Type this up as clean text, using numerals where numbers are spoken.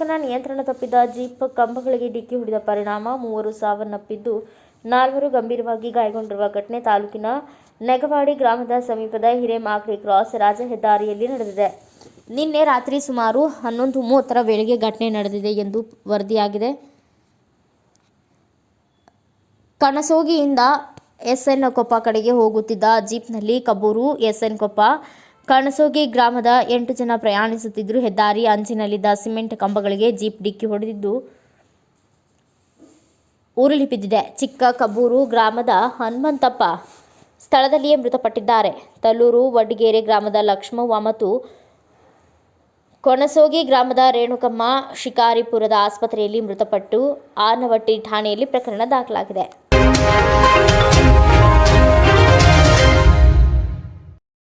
ಚಾಲಕನ ನಿಯಂತ್ರಣ ತಪ್ಪಿದ ಜೀಪ್ ಕಂಬಗಳಿಗೆ ಡಿಕ್ಕಿ ಹೊಡೆದ ಪರಿಣಾಮ 3 ಸಾವನ್ನಪ್ಪಿದ್ದು 4 ಗಂಭೀರವಾಗಿ ಗಾಯಗೊಂಡಿರುವ ಘಟನೆ ತಾಲೂಕಿನ ನೆಗವಾಡಿ ಗ್ರಾಮದ ಸಮೀಪದ ಹಿರೇಮಾಕ್ರಿ ಕ್ರಾಸ್ ರಾಜ್ಯ ಹೆದ್ದಾರಿಯಲ್ಲಿ ನಡೆದಿದೆ. ನಿನ್ನೆ ರಾತ್ರಿ ಸುಮಾರು 11:30ರ ವೇಳೆಗೆ ಘಟನೆ ನಡೆದಿದೆ ಎಂದು ವರದಿಯಾಗಿದೆ. ಕಣಸೋಗಿಯಿಂದ ಎಸ್ಎನ್ ಕೊಪ್ಪ ಕಡೆಗೆ ಹೋಗುತ್ತಿದ್ದ ಜೀಪ್ನಲ್ಲಿ ಕಬ್ಬೂರು, ಎಸ್ಎನ್ ಕೊಪ್ಪ, ಕಣಸೋಗಿ ಗ್ರಾಮದ 8 ಜನ ಪ್ರಯಾಣಿಸುತ್ತಿದ್ದರು. ಹೆದ್ದಾರಿ ಅಂಚಿನಲ್ಲಿದ್ದ ಸಿಮೆಂಟ್ ಕಂಬಗಳಿಗೆ ಜೀಪ್ ಡಿಕ್ಕಿ ಹೊಡೆದಿದ್ದು ಉರುಳಿ ಬಿದ್ದಿದೆ. ಚಿಕ್ಕ ಕಬ್ಬೂರು ಗ್ರಾಮದ ಹನುಮಂತಪ್ಪ ಸ್ಥಳದಲ್ಲಿಯೇ ಮೃತಪಟ್ಟಿದ್ದಾರೆ. ತಲ್ಲೂರು ವಡ್ಡಿಗೆರೆ ಗ್ರಾಮದ ಲಕ್ಷ್ಮವ್ವ ಮತ್ತು ಕೊಣಸೋಗಿ ಗ್ರಾಮದ ರೇಣುಕಮ್ಮ ಶಿಕಾರಿಪುರದ ಆಸ್ಪತ್ರೆಯಲ್ಲಿ ಮೃತಪಟ್ಟು ಆನವಟ್ಟಿ ಠಾಣೆಯಲ್ಲಿ ಪ್ರಕರಣ ದಾಖಲಾಗಿದೆ.